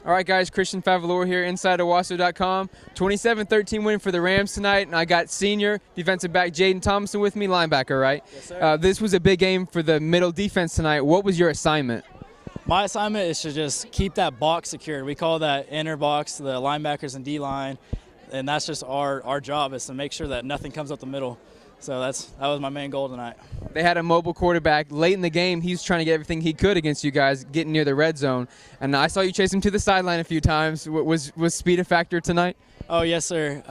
All right, guys, Christian Favalor here, inside Owasso.com. 27-13 win for the Rams tonight, and I got senior defensive back Jaden Thomason with me, linebacker, right? Yes, sir. This was a big game for the middle defense tonight. What was your assignment? My assignment is to just keep that box secured. We call that inner box, the linebackers and D-line, and that's just our job is to make sure that nothing comes up the middle. So that was my main goal tonight. They had a mobile quarterback. Late in the game, he was trying to get everything he could against you guys, getting near the red zone. And I saw you chase him to the sideline a few times. Was speed a factor tonight? Oh, yes, sir.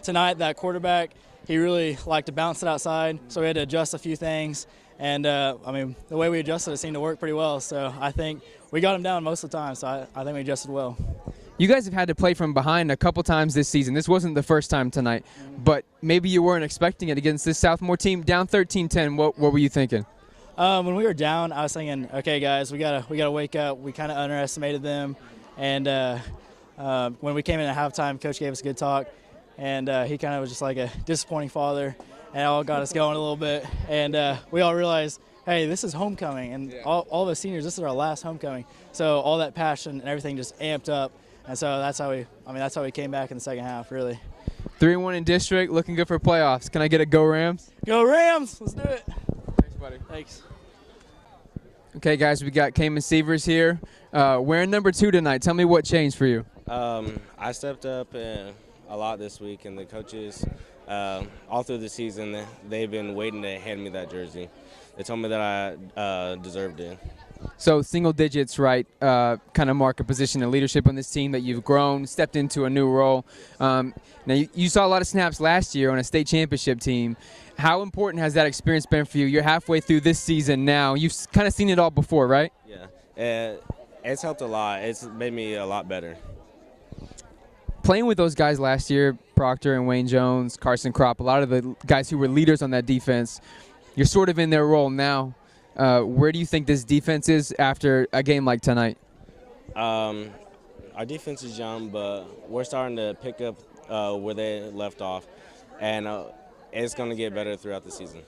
Tonight, that quarterback, he really liked to bounce it outside, so we had to adjust a few things. And, the way we adjusted it seemed to work pretty well. So I think we got him down most of the time, so I think we adjusted well. You guys have had to play from behind a couple times this season. This wasn't the first time tonight, but maybe you weren't expecting it against this Southmoore team. Down 13-10, what were you thinking? When we were down, I was thinking, okay, guys, we gotta wake up. We kind of underestimated them, and when we came in at halftime, Coach gave us a good talk, and he kind of was just like a disappointing father, and it all got us going a little bit, and we all realized, hey, this is homecoming, and all of us seniors, this is our last homecoming. So all that passion and everything just amped up. And so that's how we came back in the second half, really. 3-1 in district, looking good for playoffs. Can I get a go Rams? Go Rams! Let's do it. Thanks, buddy. Thanks. Okay, guys, we got Cayman Sievers here. Wearing number 2 tonight. Tell me what changed for you. I stepped up a lot this week, and the coaches, all through the season, they've been waiting to hand me that jersey. They told me that I deserved it. So single digits, right, kind of mark a position of leadership on this team that you've grown, stepped into a new role. Now, you saw a lot of snaps last year on a state championship team. How important has that experience been for you? You're halfway through this season now. You've kind of seen it all before, right? Yeah, it's helped a lot. It's made me a lot better. Playing with those guys last year, Proctor and Wayne Jones, Carson Kropp, a lot of the guys who were leaders on that defense, you're sort of in their role now. Where do you think this defense is after a game like tonight? Our defense is young, but we're starting to pick up where they left off, and it's going to get better throughout the season.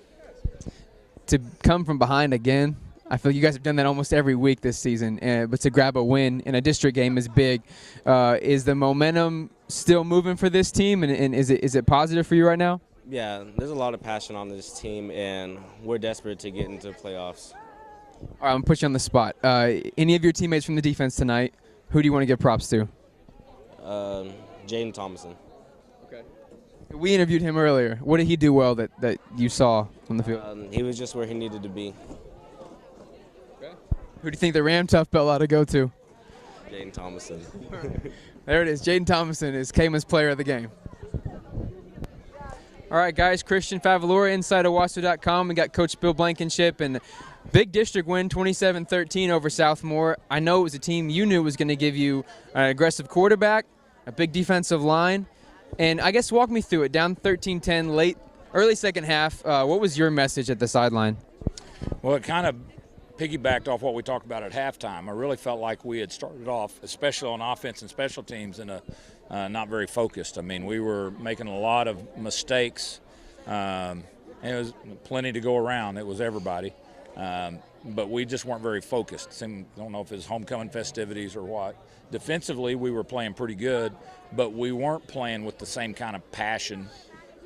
To come from behind again, I feel you guys have done that almost every week this season, but to grab a win in a district game is big. Is the momentum still moving for this team, and is it positive for you right now? Yeah, there's a lot of passion on this team, and we're desperate to get into the playoffs. All right, I'm going to put you on the spot. Any of your teammates from the defense tonight, who do you want to give props to? Jaden Thomason. Okay. We interviewed him earlier. What did he do well that you saw on the field? He was just where he needed to be. Okay. Who do you think the Ram Tough Belt ought to go to? Jaden Thomason. There it is. Jaden Thomason is Cayman's player of the game. All right, guys, Christian Favalor, inside Owasso.com. We got Coach Bill Blankenship, and big district win, 27-13 over Southmoore. I know it was a team you knew was going to give you an aggressive quarterback, a big defensive line, and I guess walk me through it. Down 13-10, early second half. What was your message at the sideline? Well, it kind of piggybacked off what we talked about at halftime. I really felt like we had started off, especially on offense and special teams, in a not very focused. I mean, we were making a lot of mistakes. And it was plenty to go around. It was everybody. But we just weren't very focused. I don't know if it was homecoming festivities or what. Defensively, we were playing pretty good, but we weren't playing with the same kind of passion.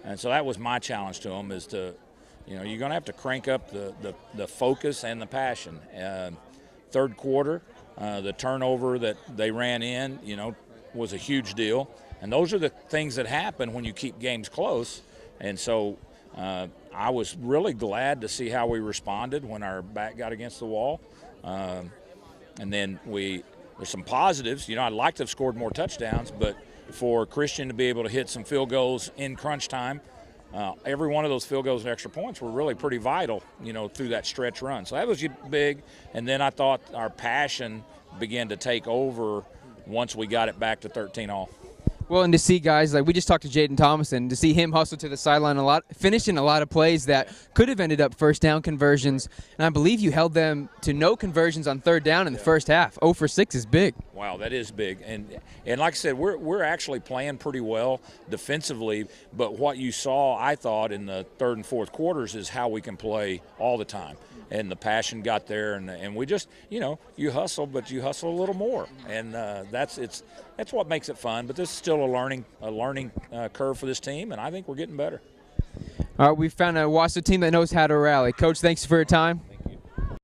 And so that was my challenge to them, is to, you're going to have to crank up the focus and the passion. Third quarter, the turnover that they ran in, was a huge deal. And those are the things that happen when you keep games close. And so I was really glad to see how we responded when our back got against the wall. And then there's some positives. I'd like to have scored more touchdowns, but for Christian to be able to hit some field goals in crunch time, every one of those field goals and extra points were really pretty vital, through that stretch run. So that was big. And then I thought our passion began to take over once we got it back to 13-all. Well, and to see guys like we just talked to Jaden Thomason, to see him hustle to the sideline a lot, finishing a lot of plays that could have ended up first down conversions. And I believe you held them to no conversions on third down in the first half. 0 for 6 is big. Wow, that is big, and like I said, we're actually playing pretty well defensively. But what you saw, I thought, in the third and fourth quarters is how we can play all the time, and the passion got there, and we just, you hustle, but you hustle a little more, and that's what makes it fun. But this is still a learning curve for this team, and I think we're getting better. All right, we found a Wassa team that knows how to rally. Coach, thanks for your time.